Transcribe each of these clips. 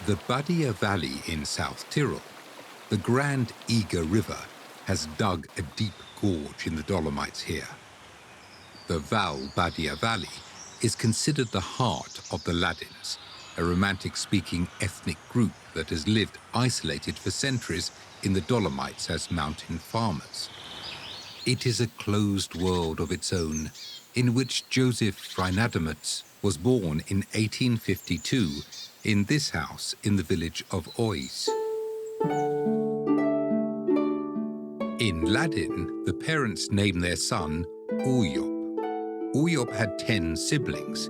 The Badia Valley in South Tyrol, the Grand Eger River, has dug a deep gorge in the Dolomites here. The Badia Valley is considered the heart of the Ladins, a Romantic-speaking ethnic group that has lived isolated for centuries in the Dolomites as mountain farmers. It is a closed world of its own, in which Josef Freinademetz was born in 1852 in this house in the village of Ois. In Ladin, the parents named their son Uyop. Uyop had 10 siblings.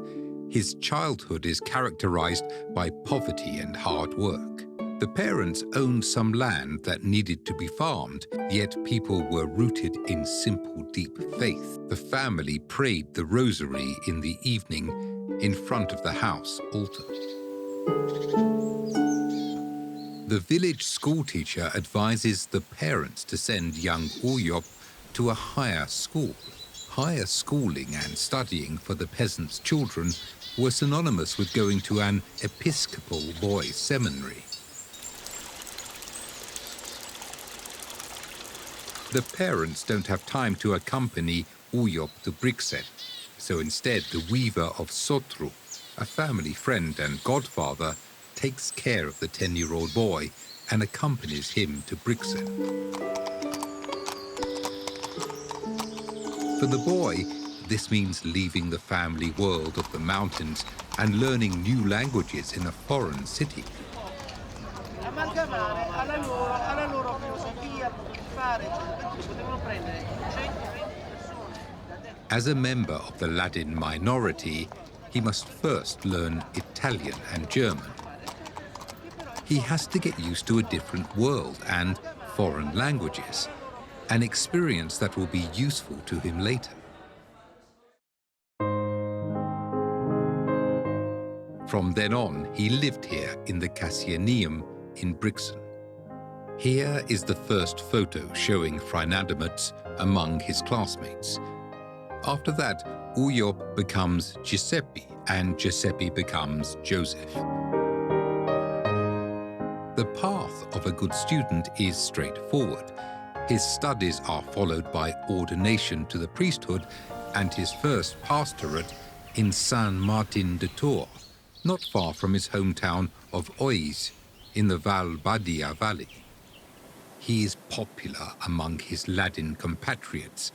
His childhood is characterized by poverty and hard work. The parents owned some land that needed to be farmed, yet people were rooted in simple, deep faith. The family prayed the rosary in the evening in front of the house altar. The village schoolteacher advises the parents to send young Uyop to a higher school. Higher schooling and studying for the peasants' children were synonymous with going to an Episcopal boys' seminary. The parents don't have time to accompany Uyop to Brixen, so instead the weaver of Sotru, a family friend and godfather, takes care of the 10-year-old boy and accompanies him to Brixen. For the boy, this means leaving the family world of the mountains and learning new languages in a foreign city. As a member of the Ladin minority, he must first learn Italian and German. He has to get used to a different world and foreign languages, an experience that will be useful to him later. From then on, he lived here in the Cassianium in Brixen. Here is the first photo showing Freinademetz among his classmates. After that, Uyop becomes Giuseppe, and Giuseppe becomes Joseph. The path of a good student is straightforward. His studies are followed by ordination to the priesthood and his first pastorate in Saint Martin de Tours, not far from his hometown of Ois in the Badia Valley. He is popular among his Ladin compatriots.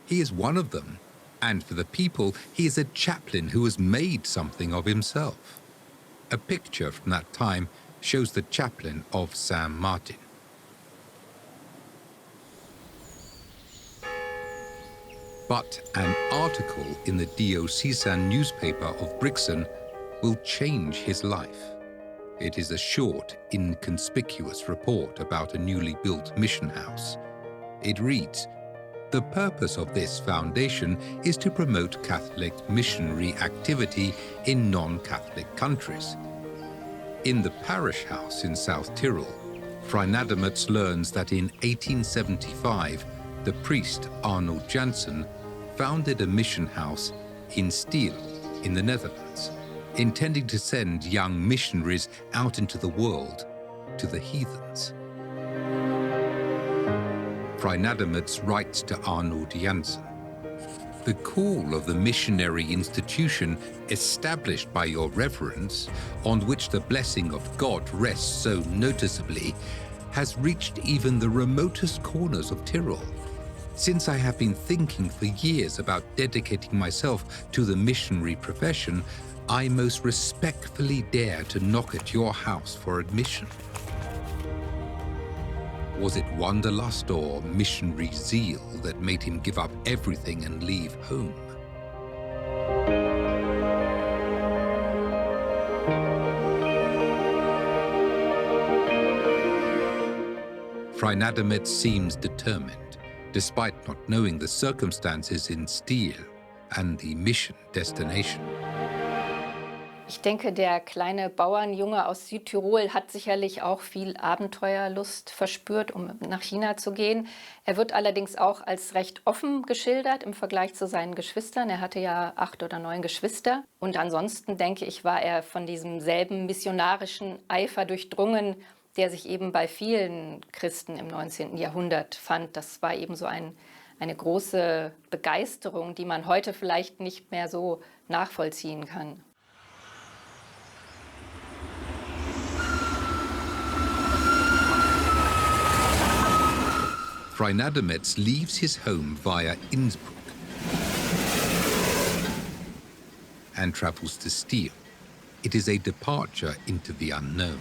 He is one of them, and for the people, he is a chaplain who has made something of himself. A picture from that time shows the chaplain of Saint Martin. But an article in the diocesan newspaper of Brixen will change his life. It is a short, inconspicuous report about a newly built mission house. It reads, "The purpose of this foundation is to promote Catholic missionary activity in non-Catholic countries." In the parish house in South Tyrol, Freinademetz learns that in 1875, the priest Arnold Jansen founded a mission house in Stiel in the Netherlands, intending to send young missionaries out into the world to the heathens. Freinademetz writes to Arnold Jansen, "The call of the missionary institution established by your reverence, on which the blessing of God rests so noticeably, has reached even the remotest corners of Tyrol. Since I have been thinking for years about dedicating myself to the missionary profession, I most respectfully dare to knock at your house for admission." Was it wanderlust or missionary zeal that made him give up everything and leave home? Freinademetz seems determined, despite not knowing the circumstances in Stiel and the mission destination. Ich denke, der kleine Bauernjunge aus Südtirol hat sicherlich auch viel Abenteuerlust verspürt, um nach China zu gehen. Er wird allerdings auch als recht offen geschildert im Vergleich zu seinen Geschwistern. Er hatte ja 8 oder 9 Geschwister. Und ansonsten, denke ich, war er von diesem selben missionarischen Eifer durchdrungen, der sich eben bei vielen Christen im 19. Jahrhundert fand. Das war eben so eine große Begeisterung, die man heute vielleicht nicht mehr so nachvollziehen kann. Freinademetz leaves his home via Innsbruck and travels to Steel. It is a departure into the unknown.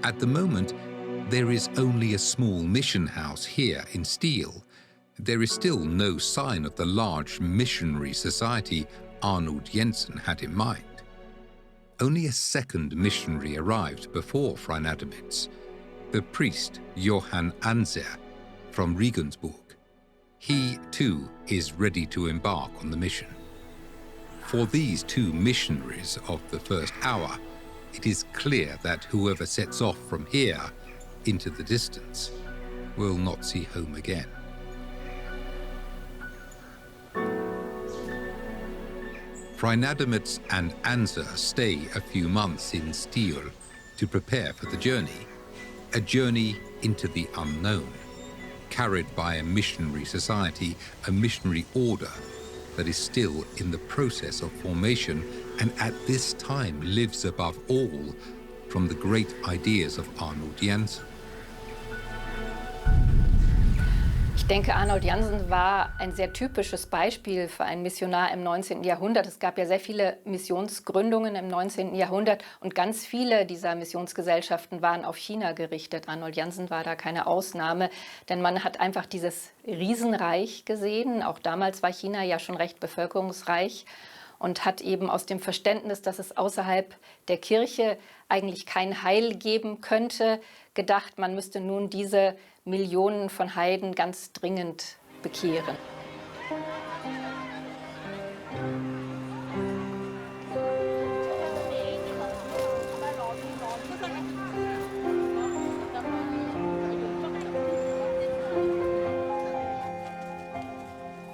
At the moment, there is only a small mission house here in Steel. There is still no sign of the large missionary society Arnold Jensen had in mind. Only a second missionary arrived before Freinademetz, the priest Johann Anser from Regensburg. He, too, is ready to embark on the mission. For these 2 missionaries of the first hour, it is clear that whoever sets off from here into the distance will not see home again. Freinademetz and Anser stay a few months in Steel to prepare for the journey, a journey into the unknown, carried by a missionary society, a missionary order that is still in the process of formation and at this time lives above all from the great ideas of Arnold Jensen. Ich denke, Arnold Jensen war ein sehr typisches Beispiel für einen Missionar im 19. Jahrhundert. Es gab ja sehr viele Missionsgründungen im 19. Jahrhundert und ganz viele dieser Missionsgesellschaften waren auf China gerichtet. Arnold Jensen war da keine Ausnahme, denn man hat einfach dieses Riesenreich gesehen. Auch damals war China ja schon recht bevölkerungsreich und hat eben aus dem Verständnis, dass es außerhalb der Kirche eigentlich kein Heil geben könnte, gedacht, man müsste nun diese Millionen von Heiden ganz dringend bekehren.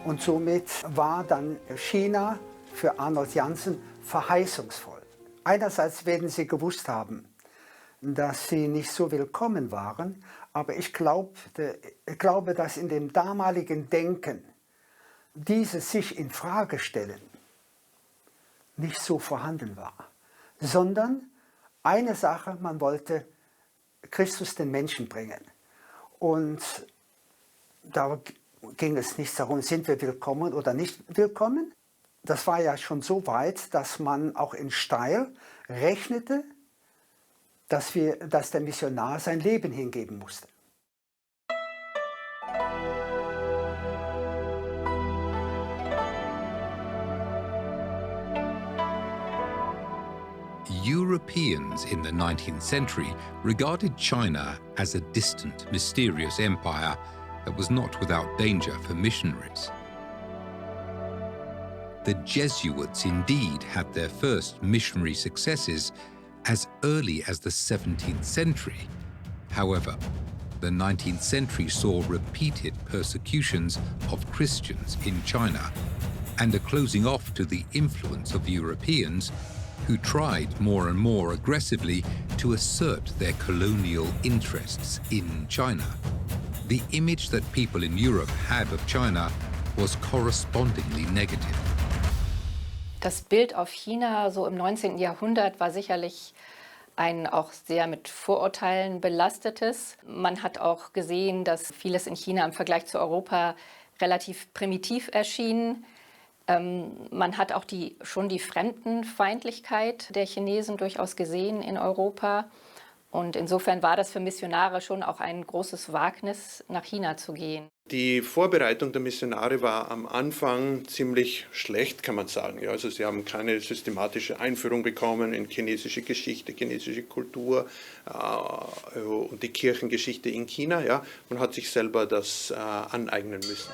Und somit war dann China für Arnold Jensen verheißungsvoll. Einerseits werden sie gewusst haben, dass sie nicht so willkommen waren, aber ich glaube, dass in dem damaligen Denken dieses sich in Frage stellen nicht so vorhanden war, sondern eine Sache, man wollte Christus den Menschen bringen. Und da ging es nicht darum, sind wir willkommen oder nicht willkommen. Das war ja schon so weit, dass man auch in Steyr rechnete, dass der Missionar sein Leben hingeben musste. Europeans in the 19th century regarded China as a distant, mysterious empire that was not without danger for missionaries. The Jesuits indeed had their first missionary successes as early as the 17th century. However, the 19th century saw repeated persecutions of Christians in China and a closing off to the influence of Europeans who tried more and more aggressively to assert their colonial interests in China. The image that people in Europe had of China was correspondingly negative. Das Bild auf China so im 19. Jahrhundert war sicherlich ein auch sehr mit Vorurteilen belastetes. Man hat auch gesehen, dass vieles in China im Vergleich zu Europa relativ primitiv erschien. Man hat auch schon die Fremdenfeindlichkeit der Chinesen durchaus gesehen in Europa. Und insofern war das für Missionare schon auch ein großes Wagnis, nach China zu gehen. Die Vorbereitung der Missionare war am Anfang ziemlich schlecht, kann man sagen. Ja, also sie haben keine systematische Einführung bekommen in chinesische Geschichte, chinesische Kultur und die Kirchengeschichte in China. Ja. Man hat sich selber das aneignen müssen.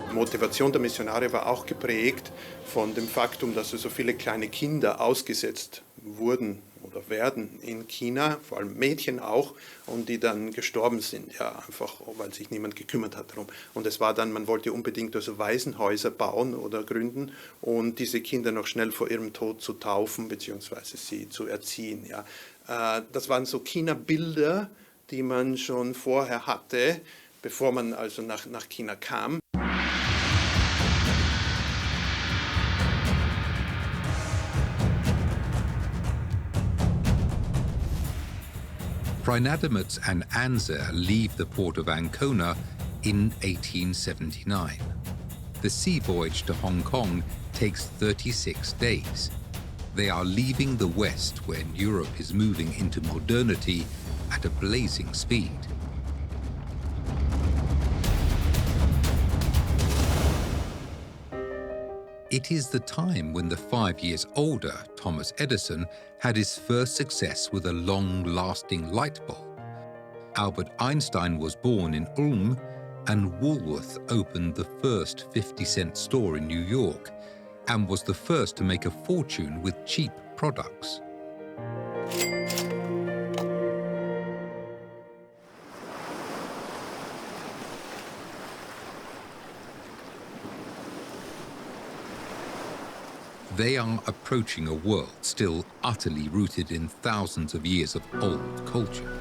Die Motivation der Missionare war auch geprägt von dem Faktum, dass so viele kleine Kinder ausgesetzt wurden oder werden in China, vor allem Mädchen auch, und die dann gestorben sind, ja, einfach weil sich niemand gekümmert hat darum. Und es war dann, man wollte unbedingt also Waisenhäuser bauen oder gründen und diese Kinder noch schnell vor ihrem Tod zu taufen bzw. sie zu erziehen. Ja. Das waren so China-Bilder, die man schon vorher hatte, bevor man also nach China kam. Freinademetz and Anse leave the port of Ancona in 1879. The sea voyage to Hong Kong takes 36 days. They are leaving the West when Europe is moving into modernity at a blazing speed. It is the time when the 5 years older Thomas Edison had his first success with a long-lasting light bulb. Albert Einstein was born in Ulm, and Woolworth opened the first 50-cent store in New York and was the first to make a fortune with cheap products. They are approaching a world still utterly rooted in thousands of years of old culture.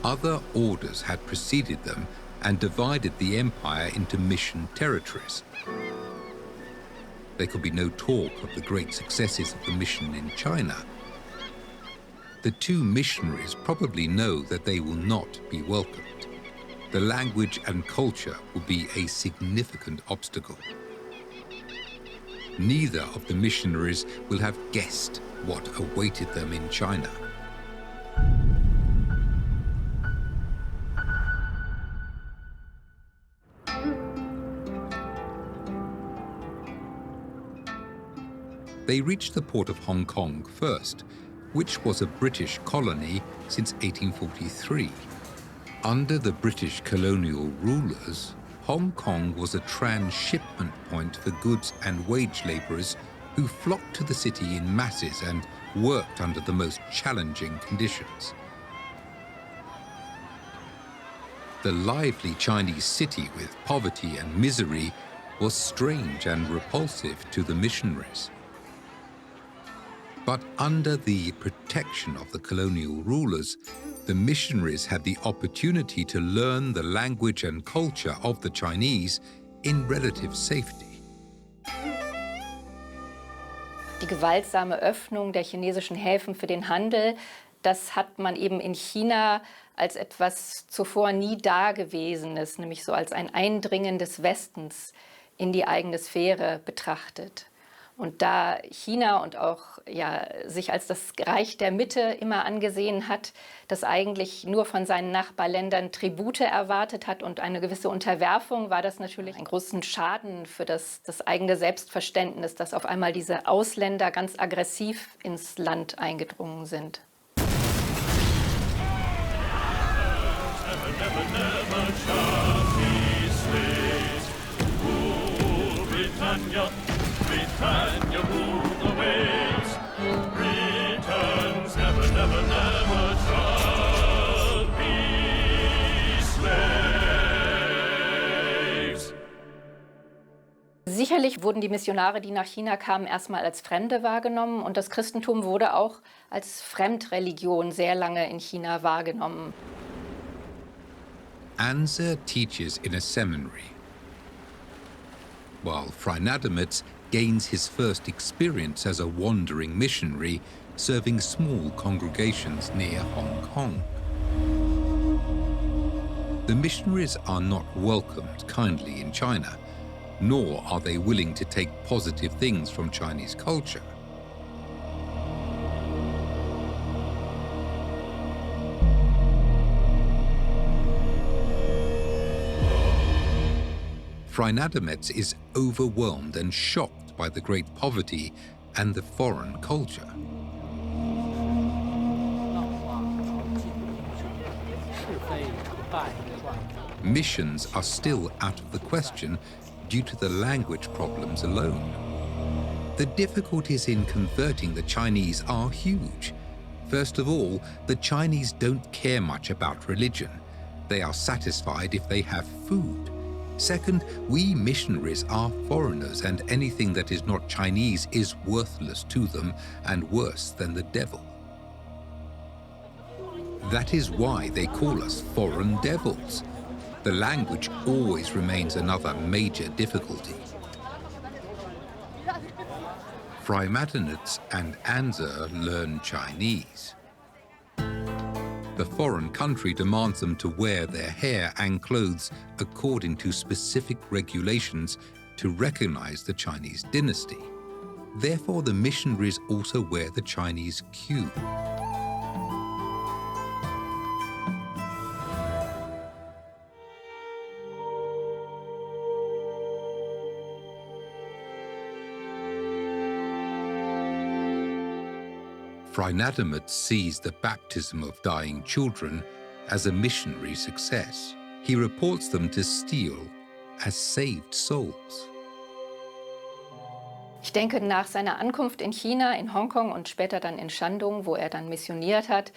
Other orders had preceded them and divided the empire into mission territories. There could be no talk of the great successes of the mission in China. The two missionaries probably know that they will not be welcomed. The language and culture will be a significant obstacle. Neither of the missionaries will have guessed what awaited them in China. They reached the port of Hong Kong first, which was a British colony since 1843. Under the British colonial rulers, Hong Kong was a transshipment point for goods and wage laborers who flocked to the city in masses and worked under the most challenging conditions. The lively Chinese city with poverty and misery was strange and repulsive to the missionaries. But under the protection of the colonial rulers, the missionaries had the opportunity to learn the language and culture of the Chinese in relative safety. Die gewaltsame Öffnung der chinesischen Häfen für den Handel, das hat man eben in China als etwas zuvor nie Dagewesenes, nämlich so als ein Eindringen des Westens in die eigene Sphäre betrachtet. Und da China und auch sich als das Reich der Mitte immer angesehen hat, das eigentlich nur von seinen Nachbarländern Tribute erwartet hat und eine gewisse Unterwerfung, war das natürlich ein großen Schaden für das eigene Selbstverständnis, dass auf einmal diese Ausländer ganz aggressiv ins Land eingedrungen sind. Britannia ruled the waves. Britons never, never, never shall be slaves. Sicherlich wurden die Missionare, die nach China kamen, erstmal als Fremde wahrgenommen und das Christentum wurde auch als Fremdreligion sehr lange in China wahrgenommen. Anse teaches in a seminary, while Freinademetz gains his first experience as a wandering missionary, serving small congregations near Hong Kong. The missionaries are not welcomed kindly in China. nor are they willing to take positive things from Chinese culture. Freinademetz is overwhelmed and shocked by the great poverty and the foreign culture. Missions are still out of the question due to the language problems alone. The difficulties in converting the Chinese are huge. First of all, the Chinese don't care much about religion. They are satisfied if they have food. Second, we missionaries are foreigners, and anything that is not Chinese is worthless to them and worse than the devil. That is why they call us foreign devils. The language always remains another major difficulty. Freinademetz and Anza learn Chinese. The foreign country demands them to wear their hair and clothes according to specific regulations to recognize the Chinese dynasty. Therefore, the missionaries also wear the Chinese queue. Freinademetz sees the baptism of dying children as a missionary success. He reports them to Steele as saved souls. Ich denke, nach seiner Ankunft in China, in Hongkong und später dann in Shandong, wo er dann missioniert hat,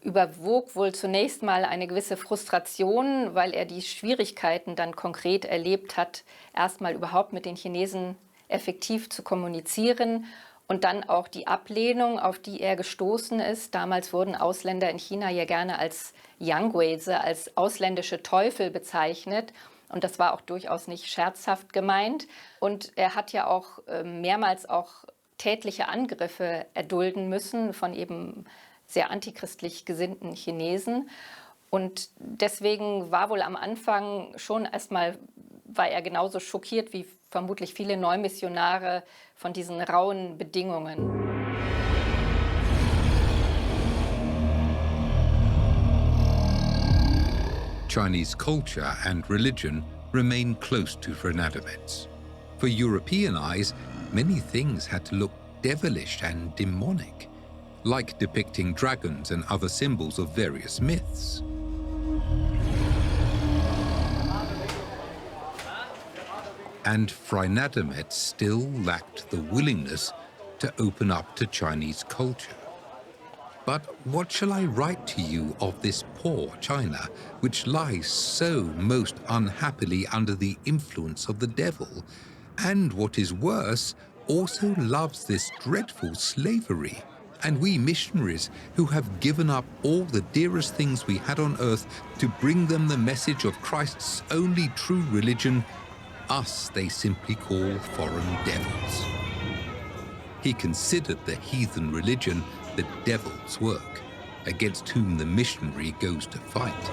überwog wohl zunächst mal eine gewisse Frustration, weil er die Schwierigkeiten dann konkret erlebt hat, erstmal überhaupt mit den Chinesen effektiv zu kommunizieren. Und dann auch die Ablehnung, auf die er gestoßen ist. Damals wurden Ausländer in China ja gerne als Yangweize, als ausländische Teufel bezeichnet. Und das war auch durchaus nicht scherzhaft gemeint. Und er hat ja auch mehrmals auch tätliche Angriffe erdulden müssen von eben sehr antichristlich gesinnten Chinesen. Und deswegen war wohl am Anfang schon erstmal, war er genauso schockiert wie vermutlich viele Neumissionare von diesen rauen Bedingungen. Chinese culture and religion remain close to Freinademetz. For European eyes, many things had to look devilish and demonic, like depicting dragons and other symbols of various myths. And Freinademetz still lacked the willingness to open up to Chinese culture. But what shall I write to you of this poor China, which lies so most unhappily under the influence of the devil, and what is worse, also loves this dreadful slavery? And we missionaries, who have given up all the dearest things we had on earth to bring them the message of Christ's only true religion, us they simply call foreign devils. He considered the heathen religion the devil's work, against whom the missionary goes to fight.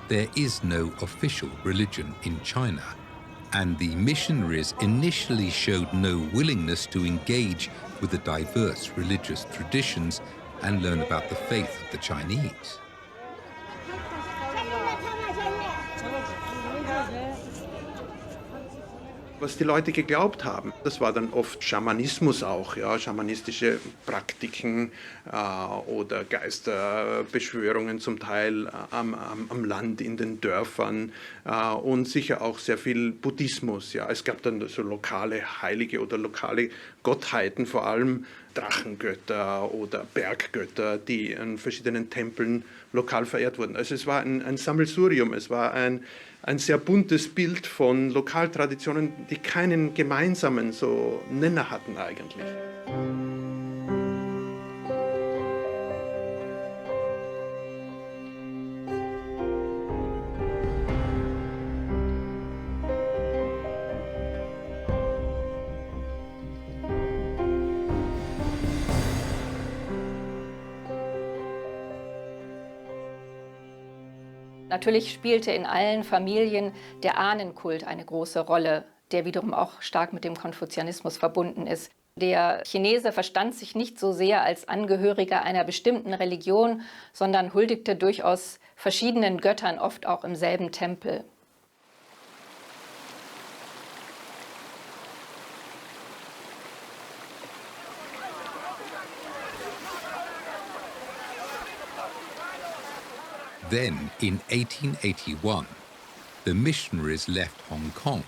There is no official religion in China, and the missionaries initially showed no willingness to engage with the diverse religious traditions and learn about the faith of the Chinese. Was die Leute geglaubt haben, das war dann oft Schamanismus auch, ja, schamanistische Praktiken oder Geisterbeschwörungen zum Teil am Land, in den Dörfern und sicher auch sehr viel Buddhismus. Ja. Es gab dann so lokale Heilige oder lokale Gottheiten, vor allem Drachengötter oder Berggötter, die in verschiedenen Tempeln lokal verehrt wurden. Also es war ein Sammelsurium, es war ein sehr buntes Bild von Lokaltraditionen, die keinen gemeinsamen so Nenner hatten eigentlich. Natürlich spielte in allen Familien der Ahnenkult eine große Rolle, der wiederum auch stark mit dem Konfuzianismus verbunden ist. Der Chinese verstand sich nicht so sehr als Angehöriger einer bestimmten Religion, sondern huldigte durchaus verschiedenen Göttern, oft auch im selben Tempel. Then, in 1881, the missionaries left Hong Kong.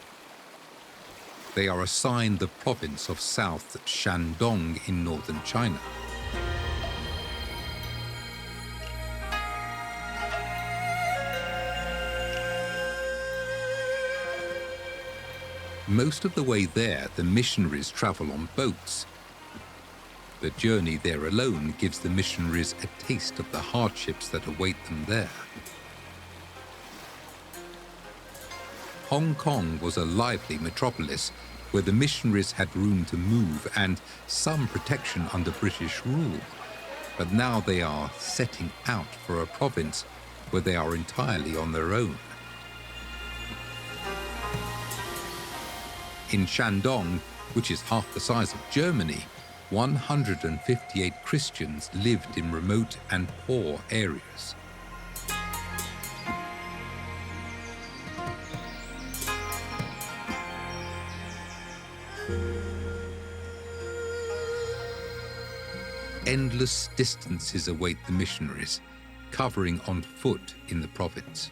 They are assigned the province of South Shandong in northern China. Most of the way there, the missionaries travel on boats. The journey there alone gives the missionaries a taste of the hardships that await them there. Hong Kong was a lively metropolis where the missionaries had room to move and some protection under British rule. But now they are setting out for a province where they are entirely on their own. In Shandong, which is half the size of Germany, 158 Christians lived in remote and poor areas. Endless distances await the missionaries, covering on foot in the province.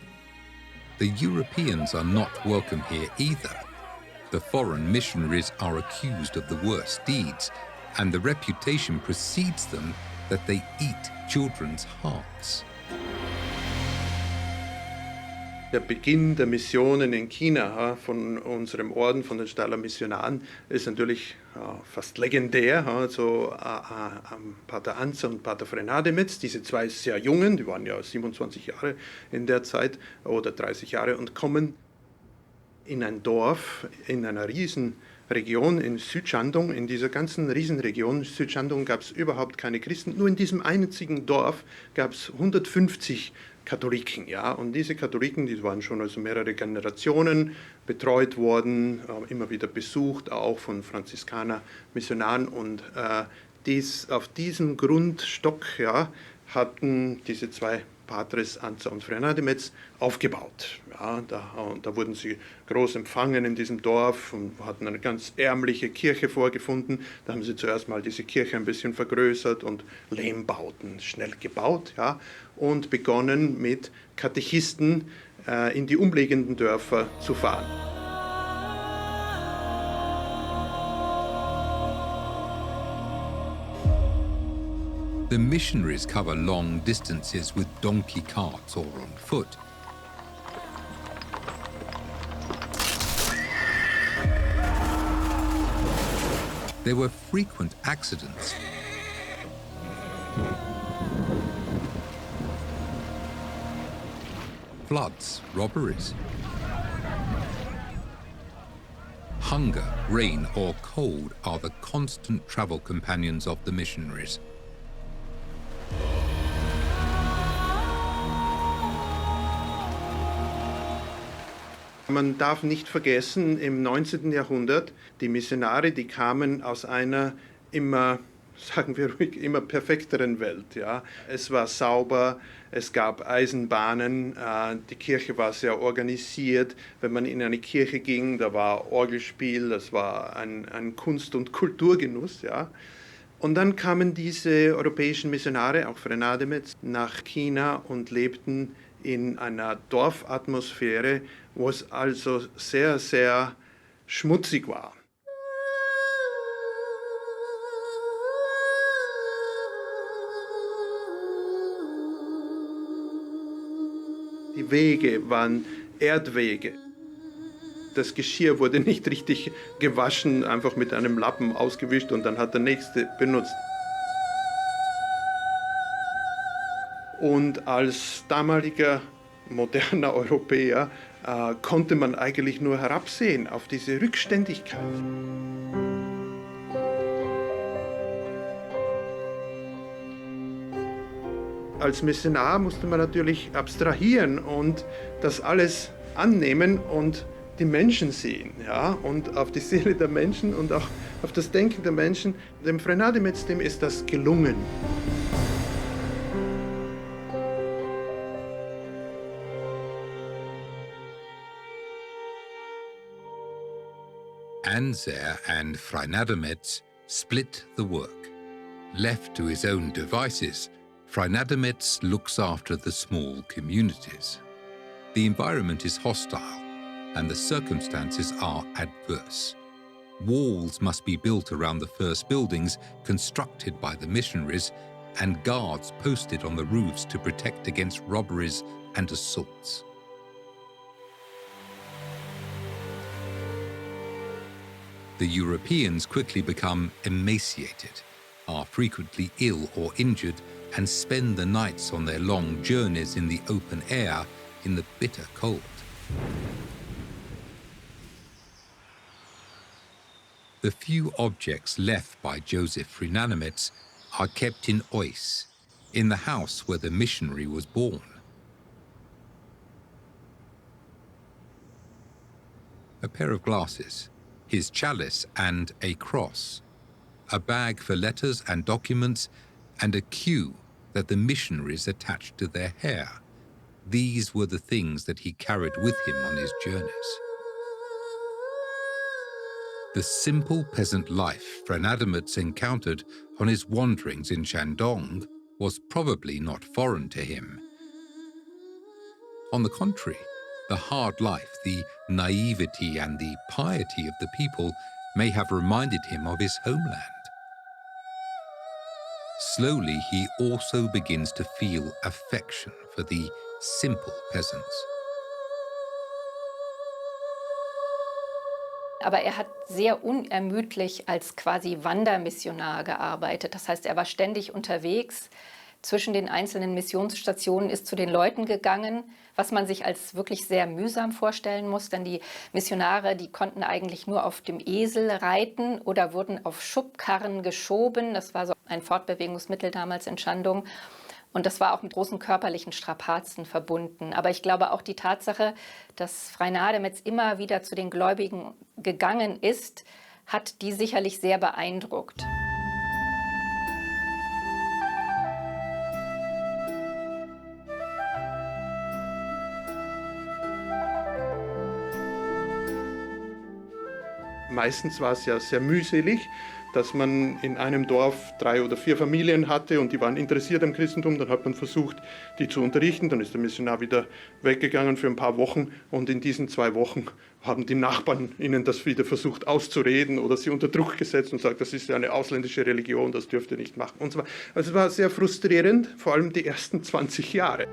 The Europeans are not welcome here either. The foreign missionaries are accused of the worst deeds, and the reputation precedes them that they eat children's hearts. Der Beginn der Missionen in China von unserem Orden, von den Steiler Missionaren, ist natürlich fast legendär. Also Pater Anzer und Pater Freinademetz, diese zwei sehr jungen, die waren ja 27 Jahre in der Zeit oder 30 Jahre und kommen in ein Dorf in einer Riesenregion in Südshandong. In dieser ganzen Riesenregion Südshandong gab es überhaupt keine Christen. Nur in diesem einzigen Dorf gab es 150 Katholiken. Ja? Und diese Katholiken, die waren schon also mehrere Generationen betreut worden, immer wieder besucht, auch von Franziskaner-Missionaren. Und auf diesem Grundstock hatten diese zwei Patres Anzer und Freinademetz aufgebaut. Ja, da wurden sie groß empfangen in diesem Dorf und hatten eine ganz ärmliche Kirche vorgefunden. Da haben sie zuerst mal diese Kirche ein bisschen vergrößert und Lehmbauten schnell gebaut, und begonnen mit Katechisten in die umliegenden Dörfer zu fahren. The missionaries cover long distances with donkey carts or on foot. There were frequent accidents. Floods, robberies. Hunger, rain, or cold are the constant travel companions of the missionaries. Man darf nicht vergessen, im 19. Jahrhundert, die Missionare, die kamen aus einer immer, sagen wir ruhig, immer perfekteren Welt. Ja. Es war sauber, es gab Eisenbahnen, die Kirche war sehr organisiert. Wenn man in eine Kirche ging, da war Orgelspiel, das war ein Kunst- und Kulturgenuss. Ja. Und dann kamen diese europäischen Missionare, auch Freinademetz, nach China und lebten in einer Dorfatmosphäre, wo es also sehr, sehr schmutzig war. Die Wege waren Erdwege. Das Geschirr wurde nicht richtig gewaschen, einfach mit einem Lappen ausgewischt und dann hat der Nächste benutzt. Und als damaliger moderner Europäer konnte man eigentlich nur herabsehen auf diese Rückständigkeit. als Missionar musste man natürlich abstrahieren und das alles annehmen und die Menschen sehen, ja, und auf die Seele der Menschen und auch auf das Denken der Menschen. Dem Freinademetz, dem ist das gelungen. Anser and Freinademetz split the work. Left to his own devices, Freinademetz looks after the small communities. The environment is hostile, and the circumstances are adverse. Walls must be built around the first buildings constructed by the missionaries, and guards posted on the roofs to protect against robberies and assaults. The Europeans quickly become emaciated, are frequently ill or injured, and spend the nights on their long journeys in the open air in the bitter cold. The few objects left by Josef Freinademetz are kept in Ois, in the house where the missionary was born. A pair of glasses, his chalice and a cross, a bag for letters and documents, and a queue that the missionaries attached to their hair. These were the things that he carried with him on his journeys. The simple peasant life Freinademetz encountered on his wanderings in Shandong was probably not foreign to him. On the contrary, the hard life, the naivety and the piety of the people may have reminded him of his homeland. Slowly, he also begins to feel affection for the simple peasants. Aber er hat sehr unermüdlich als quasi Wandermissionar gearbeitet. Das heißt, er war ständig unterwegs zwischen den einzelnen Missionsstationen, ist zu den Leuten gegangen, was man sich als wirklich sehr mühsam vorstellen muss. Denn die Missionare, die konnten eigentlich nur auf dem Esel reiten oder wurden auf Schubkarren geschoben. Das war so ein Fortbewegungsmittel damals in Shandong. Und das war auch mit großen körperlichen Strapazen verbunden. Aber ich glaube auch die Tatsache, dass Freinademetz immer wieder zu den Gläubigen gegangen ist, hat die sicherlich sehr beeindruckt. Meistens war es ja sehr mühselig, dass man in einem Dorf 3 oder 4 Familien hatte und die waren interessiert am Christentum. Dann hat man versucht, die zu unterrichten. Dann ist der Missionar wieder weggegangen für ein paar Wochen. Und in diesen 2 Wochen haben die Nachbarn ihnen das wieder versucht auszureden oder sie unter Druck gesetzt und sagt, das ist ja eine ausländische Religion, das dürft ihr nicht machen. Und so weiter. Also es war sehr frustrierend, vor allem die ersten 20 Jahre.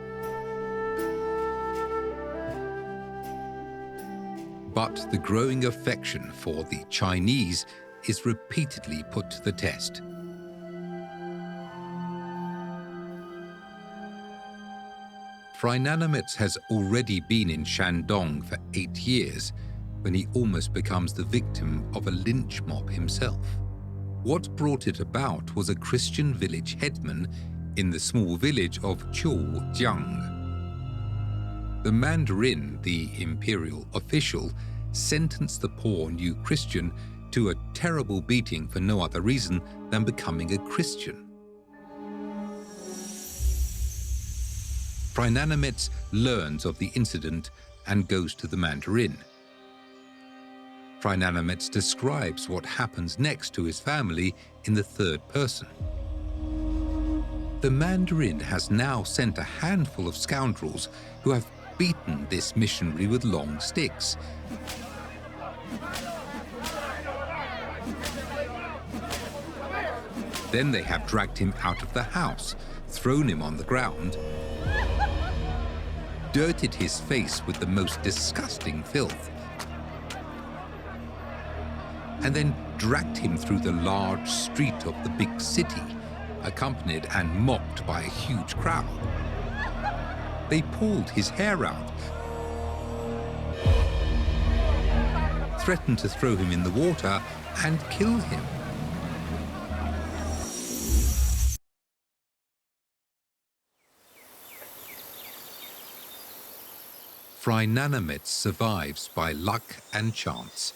But the growing affection for the Chinese is repeatedly put to the test. Freinademetz has already been in Shandong for 8 years when he almost becomes the victim of a lynch mob himself. What brought it about was a Christian village headman in the small village of Jiang. The Mandarin, the imperial official, sentenced the poor new Christian to a terrible beating for no other reason than becoming a Christian. Freinademetz learns of the incident and goes to the Mandarin. Freinademetz describes what happens next to his family in the third person. The Mandarin has now sent a handful of scoundrels who have beaten this missionary with long sticks. Then they have dragged him out of the house, thrown him on the ground, dirted his face with the most disgusting filth, and then dragged him through the large street of the big city, accompanied and mocked by a huge crowd. They pulled his hair out, threatened to throw him in the water and kill him. Freinademetz survives by luck and chance,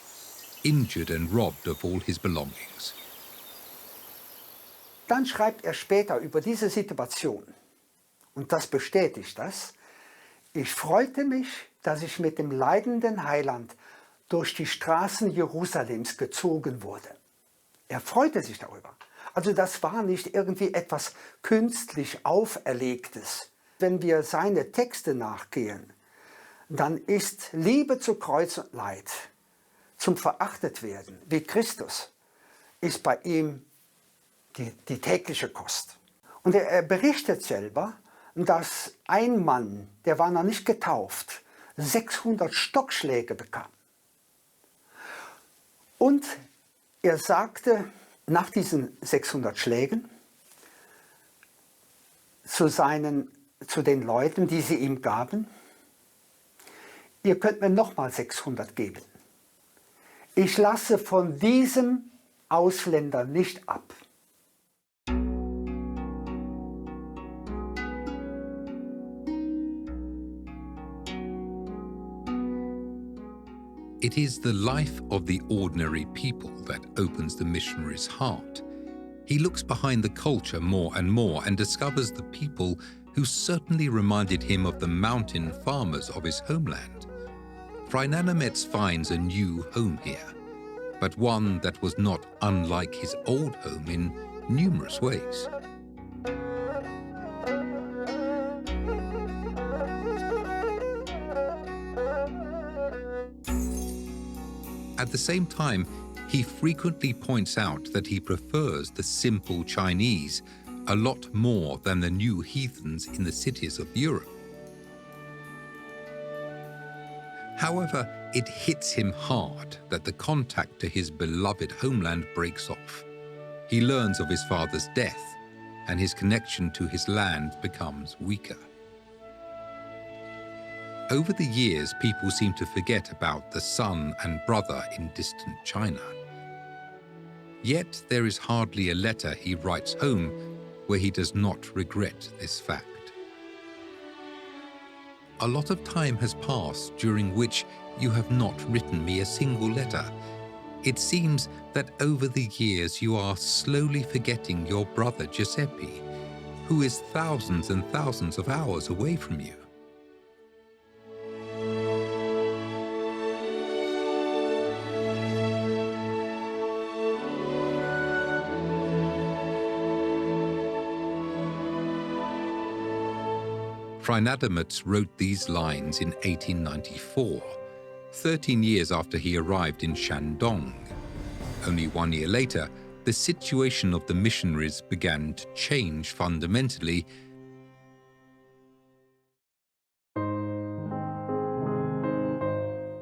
injured and robbed of all his belongings. Dann schreibt er später über diese Situation, und das bestätigt das: Ich freute mich, dass ich mit dem leidenden Heiland durch die Straßen Jerusalems gezogen wurde. Er freute sich darüber. Also das war nicht irgendwie etwas künstlich Auferlegtes. Wenn wir seine Texte nachgehen, dann ist Liebe zu Kreuz und Leid, zum Verachtetwerden, wie Christus, ist bei ihm die tägliche Kost. Und er berichtet selber, dass ein Mann, der war noch nicht getauft, 600 Stockschläge bekam. Und er sagte nach diesen 600 Schlägen zu den Leuten, die sie ihm gaben: Ihr könnt mir nochmal 600 geben. Ich lasse von diesem Ausländer nicht ab. It is the life of the ordinary people that opens the missionary's heart. He looks behind the culture more and more and discovers the people who certainly reminded him of the mountain farmers of his homeland. Freinademetz finds a new home here, but one that was not unlike his old home in numerous ways. At the same time, he frequently points out that he prefers the simple Chinese a lot more than the new heathens in the cities of Europe. However, it hits him hard that the contact to his beloved homeland breaks off. He learns of his father's death, and his connection to his land becomes weaker. Over the years, people seem to forget about the son and brother in distant China. Yet there is hardly a letter he writes home where he does not regret this fact. A lot of time has passed during which you have not written me a single letter. It seems that over the years you are slowly forgetting your brother Giuseppe, who is thousands and thousands of hours away from you. Freinademetz wrote these lines in 1894, 13 years after he arrived in Shandong. Only 1 year later, the situation of the missionaries began to change fundamentally.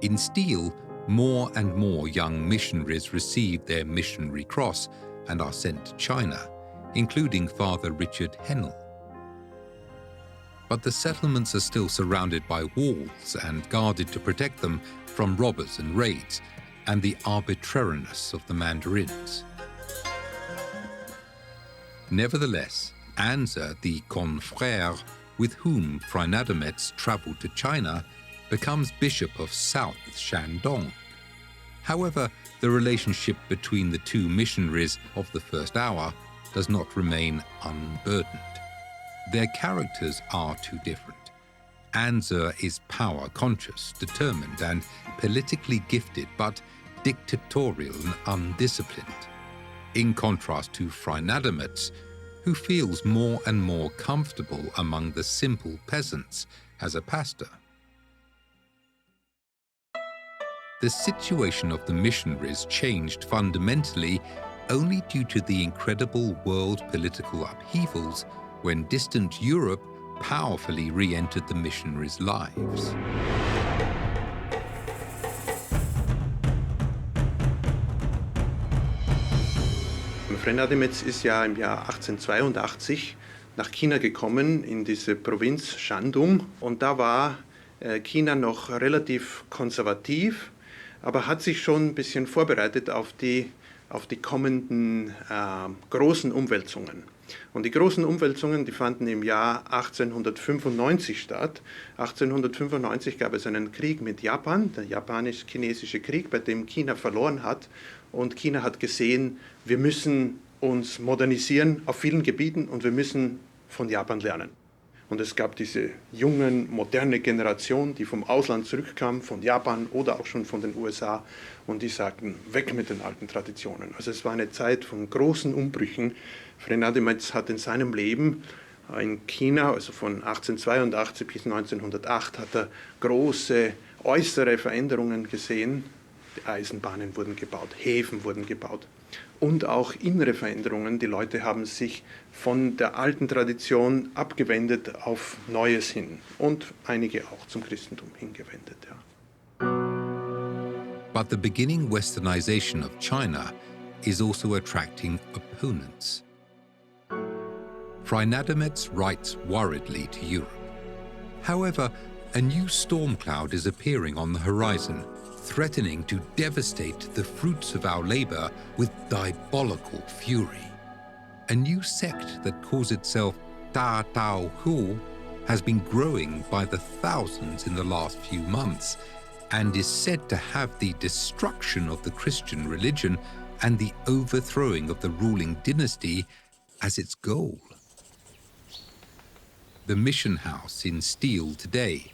In Steel, more and more young missionaries received their missionary cross and are sent to China, including Father Richard Hennell. But the settlements are still surrounded by walls and guarded to protect them from robbers and raids and the arbitrariness of the mandarins. Nevertheless, Anza, the confrère with whom Freinademetz traveled to China, becomes Bishop of South Shandong. However, the relationship between the two missionaries of the first hour does not remain unburdened. Their characters are too different. Anza is power-conscious, determined, and politically gifted, but dictatorial and undisciplined. In contrast to Freinademetz, who feels more and more comfortable among the simple peasants as a pastor. The situation of the missionaries changed fundamentally only due to the incredible world political upheavals when distant Europe powerfully re-entered the missionaries' lives. Freinademetz ist ja im Jahr 1882 nach China gekommen, in diese Provinz Shandong. Und da war China noch relativ konservativ, aber hat sich schon ein bisschen vorbereitet auf die auf die kommenden großen Umwälzungen. Und die großen Umwälzungen, die fanden im Jahr 1895 statt. 1895 gab es einen Krieg mit Japan, der Japanisch-Chinesische Krieg, bei dem China verloren hat. Und China hat gesehen, wir müssen uns modernisieren auf vielen Gebieten und wir müssen von Japan lernen. Und es gab diese jungen, moderne Generation, die vom Ausland zurückkam, von Japan oder auch schon von den USA. Und die sagten, weg mit den alten Traditionen. Also es war eine Zeit von großen Umbrüchen. Freinademetz hat in seinem Leben in China, also von 1882 bis 1908, hat er große äußere Veränderungen gesehen. Die Eisenbahnen wurden gebaut, Häfen wurden gebaut. Und auch innere Veränderungen. Die Leute haben sich von der alten Tradition abgewendet auf Neues hin. Und einige auch zum Christentum hingewendet. Ja. But the beginning westernization of China is also attracting opponents. Freinademetz writes worriedly to Europe. However, a new storm cloud is appearing on the horizon, threatening to devastate the fruits of our labor with diabolical fury. A new sect that calls itself Da Tao Hu has been growing by the thousands in the last few months and is said to have the destruction of the Christian religion and the overthrowing of the ruling dynasty as its goal. The mission house in steel today.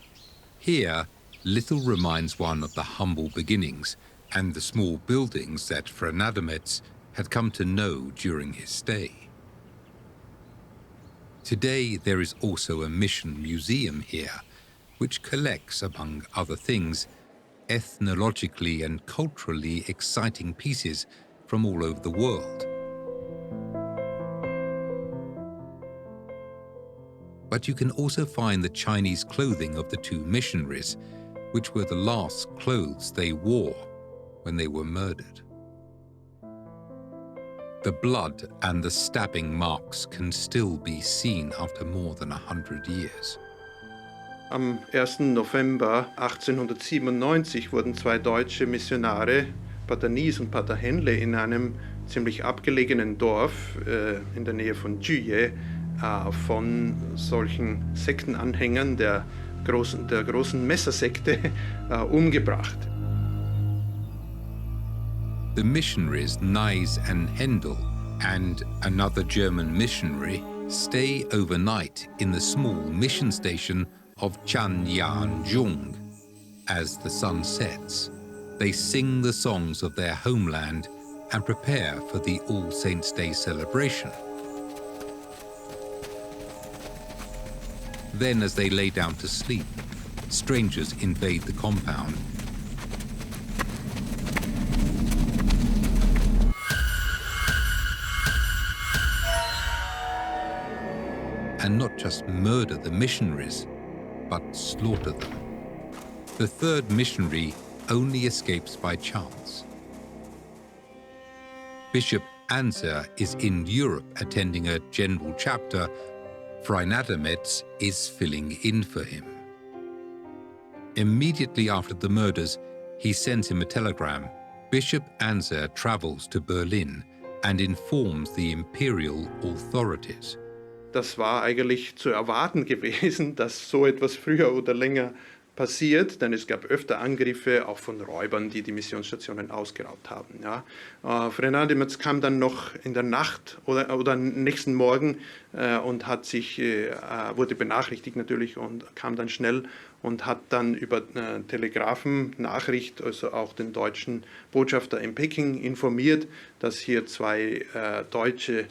Here, little reminds one of the humble beginnings and the small buildings that Freinademetz had come to know during his stay. Today, there is also a mission museum here, which collects, among other things, ethnologically and culturally exciting pieces from all over the world. But you can also find the Chinese clothing of the two missionaries, which were the last clothes they wore when they were murdered. The blood and the stabbing marks can still be seen after more than 100 years. Am 1. November 1897 wurden zwei deutsche Missionare, Pater Nies und Pater Henle, in einem ziemlich abgelegenen Dorf in der Nähe von Juye von solchen Sektenanhängern der großen Messersekte umgebracht. The missionaries Nies and Händel and another German missionary stay overnight in the small mission station of Chanyanzhong. As the sun sets, they sing the songs of their homeland and prepare for the All Saints' Day celebration. Then, as they lay down to sleep, strangers invade the compound. And not just murder the missionaries, but slaughter them. The third missionary only escapes by chance. Bishop Anser is in Europe attending a general chapter. Freinademetz is filling in for him. Immediately after the murders, he sends him a telegram. Bishop Anser travels to Berlin and informs the imperial authorities. Das war eigentlich zu erwarten gewesen, dass so etwas früher oder länger passiert, denn es gab öfter Angriffe, auch von Räubern, die die Missionsstationen ausgeraubt haben. Ja. Freinademetz kam dann noch in der Nacht oder nächsten Morgen und wurde benachrichtigt natürlich und kam dann schnell und hat dann über Telegrafennachricht, also auch den deutschen Botschafter in Peking informiert, dass hier zwei deutsche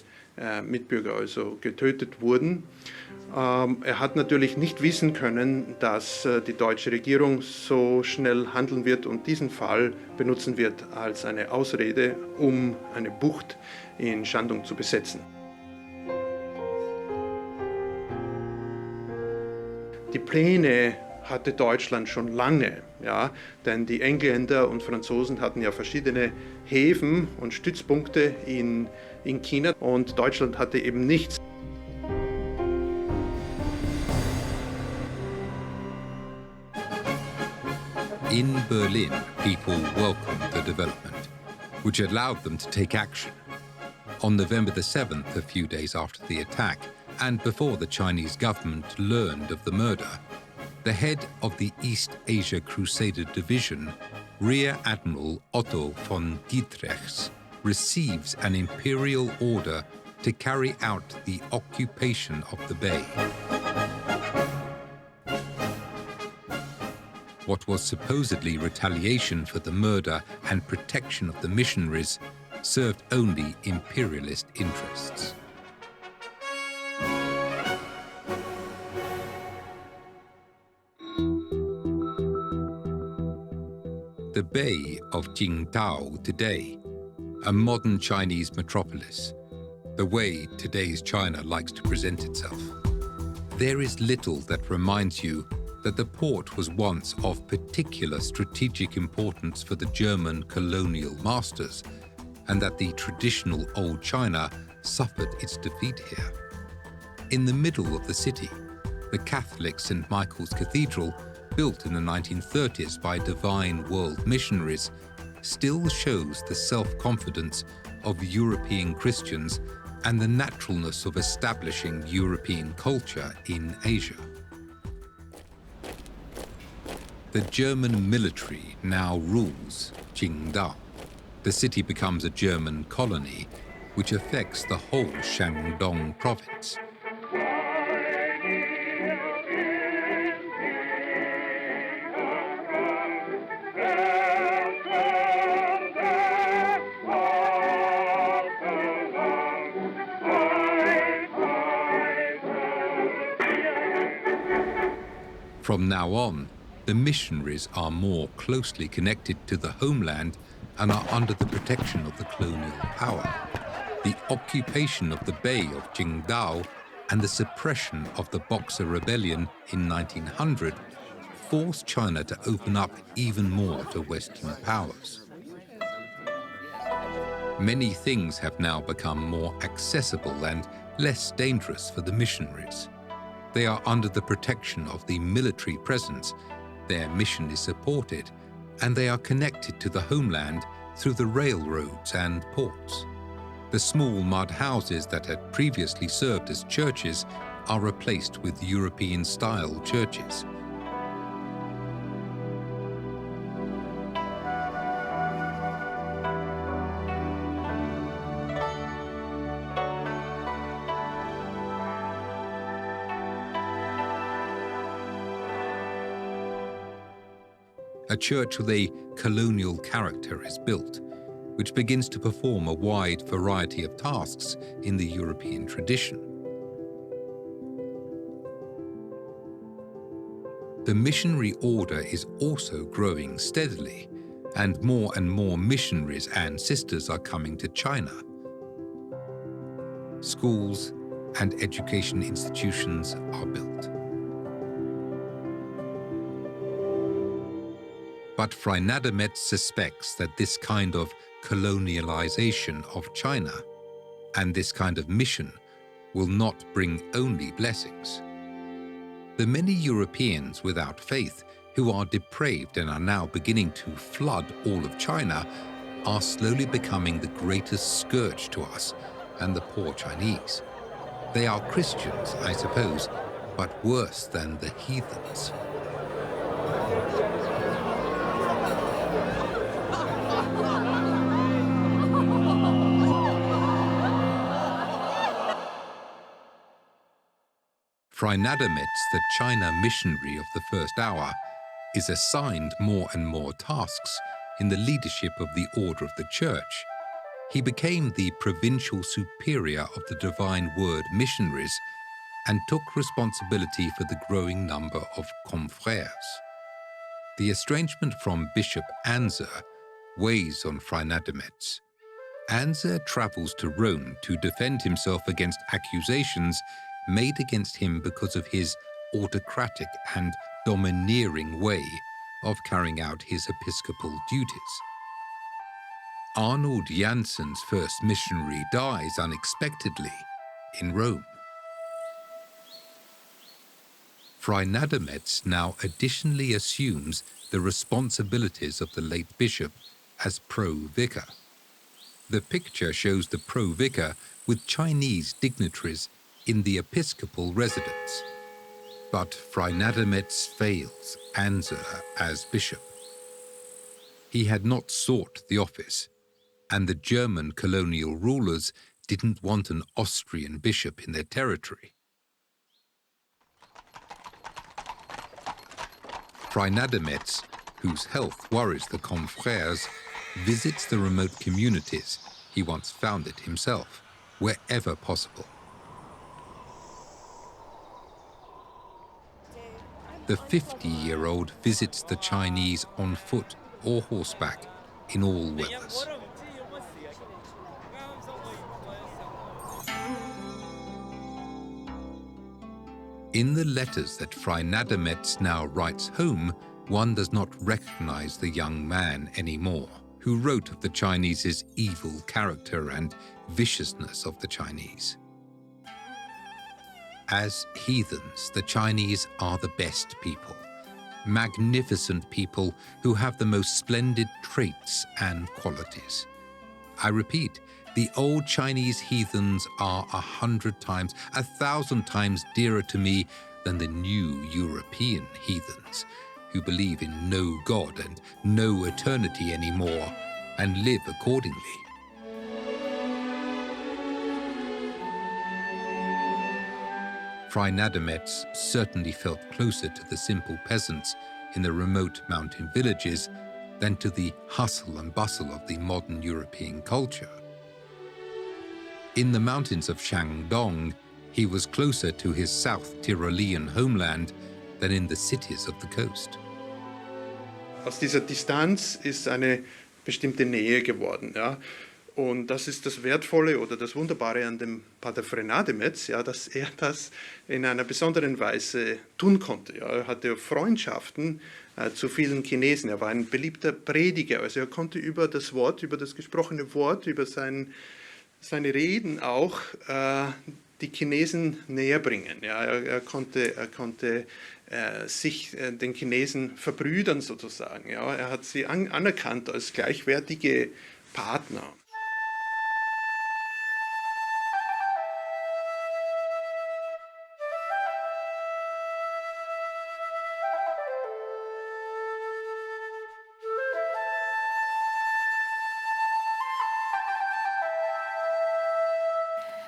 Mitbürger also getötet wurden. Er hat natürlich nicht wissen können, dass die deutsche Regierung so schnell handeln wird und diesen Fall benutzen wird als eine Ausrede, um eine Bucht in Shandong zu besetzen. Die Pläne hatte Deutschland schon lange, ja, denn die Engländer und Franzosen hatten ja verschiedene Häfen und Stützpunkte in China und Deutschland hatte eben nichts. In Berlin, people welcomed the development. which allowed them to take action. On November the 7th, a few days after the attack, and before the Chinese government learned of the murder, the head of the East Asia Crusader Division, Rear Admiral Otto von Dietrichs, receives an imperial order to carry out the occupation of the bay. What was supposedly retaliation for the murder and protection of the missionaries served only imperialist interests. The Bay of Jing Tao today, a modern Chinese metropolis, the way today's China likes to present itself. There is little that reminds you that the port was once of particular strategic importance for the German colonial masters, and that the traditional old China suffered its defeat here. In the middle of the city, the Catholic St. Michael's Cathedral, built in the 1930s by Divine World missionaries, still shows the self-confidence of European Christians and the naturalness of establishing European culture in Asia. The German military now rules Qingdao. The city becomes a German colony, which affects the whole Shandong province. From now on, the missionaries are more closely connected to the homeland and are under the protection of the colonial power. The occupation of the Bay of Qingdao and the suppression of the Boxer Rebellion in 1900 forced China to open up even more to Western powers. Many things have now become more accessible and less dangerous for the missionaries. They are under the protection of the military presence, their mission is supported, and they are connected to the homeland through the railroads and ports. The small mud houses that had previously served as churches are replaced with European-style churches. A church with a colonial character is built, which begins to perform a wide variety of tasks in the European tradition. The missionary order is also growing steadily, and more missionaries and sisters are coming to China. Schools and education institutions are built. But Freinademetz suspects that this kind of colonialization of China and this kind of mission will not bring only blessings. The many Europeans without faith who are depraved and are now beginning to flood all of China are slowly becoming the greatest scourge to us and the poor Chinese. They are Christians, I suppose, but worse than the heathens. Freinademetz, the China missionary of the first hour, is assigned more and more tasks in the leadership of the Order of the Church. He became the provincial superior of the Divine Word missionaries and took responsibility for the growing number of confrères. The estrangement from Bishop Anser weighs on Freinademetz. Anser travels to Rome to defend himself against accusations made against him because of his autocratic and domineering way of carrying out his episcopal duties. Arnold Janssen's first missionary dies unexpectedly in Rome. Freinademetz now additionally assumes the responsibilities of the late bishop as pro-vicar. The picture shows the pro-vicar with Chinese dignitaries in the episcopal residence. But Freinademetz fails answer as bishop. He had not sought the office, and the German colonial rulers didn't want an Austrian bishop in their territory. Freinademetz, whose health worries the confrères, visits the remote communities he once founded himself, wherever possible. The 50-year-old visits the Chinese on foot or horseback in all weathers. In the letters that Freinademetz now writes home, one does not recognize the young man anymore, who wrote of the Chinese's evil character and viciousness of the Chinese. As heathens, the Chinese are the best people, magnificent people who have the most splendid traits and qualities. I repeat, the old Chinese heathens are 100 times, 1,000 times dearer to me than the new European heathens, who believe in no God and no eternity anymore, and live accordingly. Freinademetz certainly felt closer to the simple peasants in the remote mountain villages than to the hustle and bustle of the modern European culture. In the mountains of Shandong, he was closer to his South Tyrolean homeland than in the cities of the coast. Aus dieser Distanz ist eine bestimmte Nähe geworden. Ja. Und das ist das Wertvolle oder das Wunderbare an dem Pater Freinademetz, ja, dass er das in einer besonderen Weise tun konnte. Ja. Er hatte Freundschaften zu vielen Chinesen. Er war ein beliebter Prediger. Also er konnte über das Wort, über das gesprochene Wort, über seine Reden auch die Chinesen näher bringen. Ja, er konnte sich den Chinesen verbrüdern sozusagen. Ja, er hat sie anerkannt als gleichwertige Partner.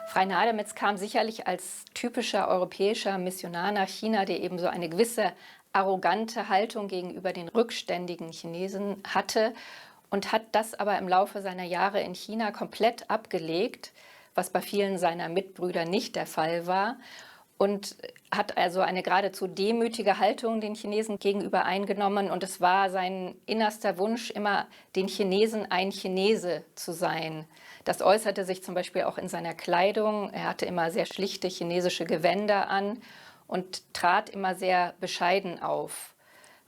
Freinademetz kam sicherlich als typischer europäischer Missionar nach China, der eben so eine gewisse arrogante Haltung gegenüber den rückständigen Chinesen hatte und hat das aber im Laufe seiner Jahre in China komplett abgelegt, was bei vielen seiner Mitbrüder nicht der Fall war, und hat also eine geradezu demütige Haltung den Chinesen gegenüber eingenommen, und es war sein innerster Wunsch, immer den Chinesen ein Chinese zu sein. Das äußerte sich zum Beispiel auch in seiner Kleidung. Er hatte immer sehr schlichte chinesische Gewänder an und trat immer sehr bescheiden auf,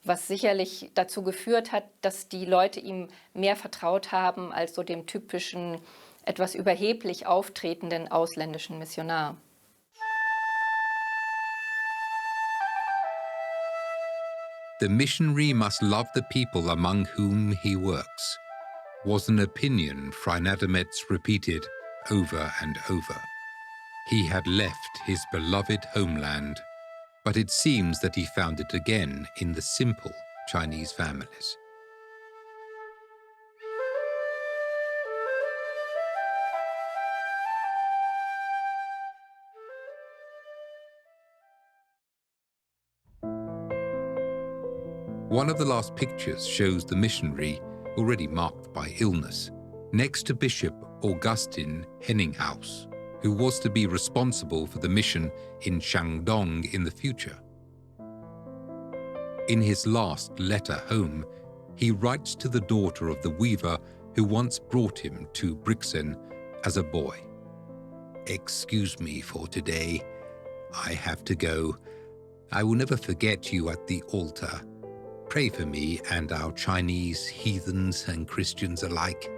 was sicherlich dazu geführt hat, dass die Leute ihm mehr vertraut haben als so dem typischen, etwas überheblich auftretenden ausländischen Missionar. The missionary must love the people among whom he works, was an opinion Freinademetz repeated over and over. He had left his beloved homeland, but it seems that he found it again in the simple Chinese families. One of the last pictures shows the missionary, already marked by illness, next to Bishop Augustin Henninghaus, who was to be responsible for the mission in Shandong in the future. In his last letter home, he writes to the daughter of the weaver who once brought him to Brixen as a boy. "Excuse me for today. I have to go. I will never forget you at the altar. Pray for me and our Chinese heathens and Christians alike.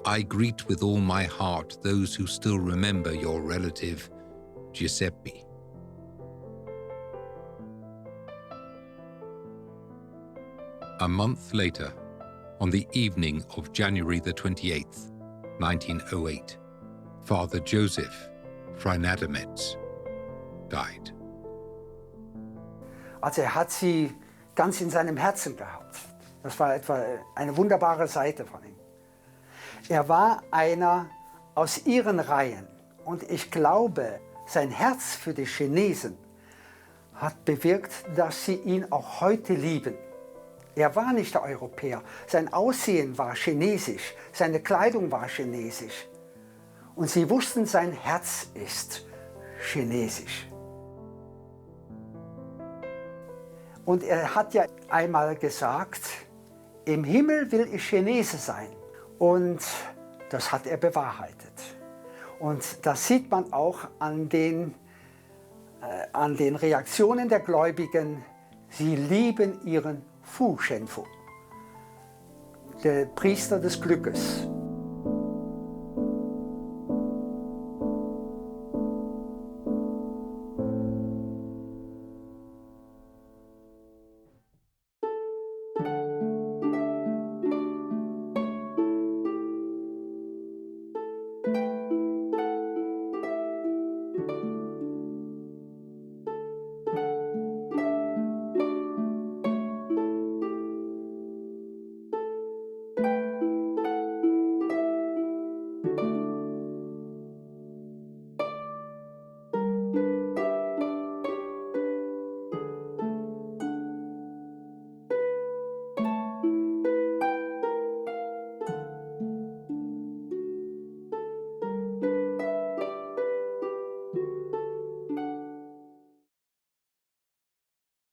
I greet with all my heart those who still remember your relative, Giuseppe." A month later, on the evening of January the 28th, 1908, Father Josef, Freinademetz, died. Also er hat sie ganz in seinem Herzen gehabt. Das war eine wunderbare Seite von ihm. Er war einer aus ihren Reihen und ich glaube, sein Herz für die Chinesen hat bewirkt, dass sie ihn auch heute lieben. Er war nicht der Europäer. Sein Aussehen war chinesisch, seine Kleidung war chinesisch. Und sie wussten, sein Herz ist chinesisch. Und er hat ja einmal gesagt, im Himmel will ich Chinese sein. Und das hat er bewahrheitet. Und das sieht man auch an den Reaktionen der Gläubigen. Sie lieben ihren Fu Shenfu, der Priester des Glückes.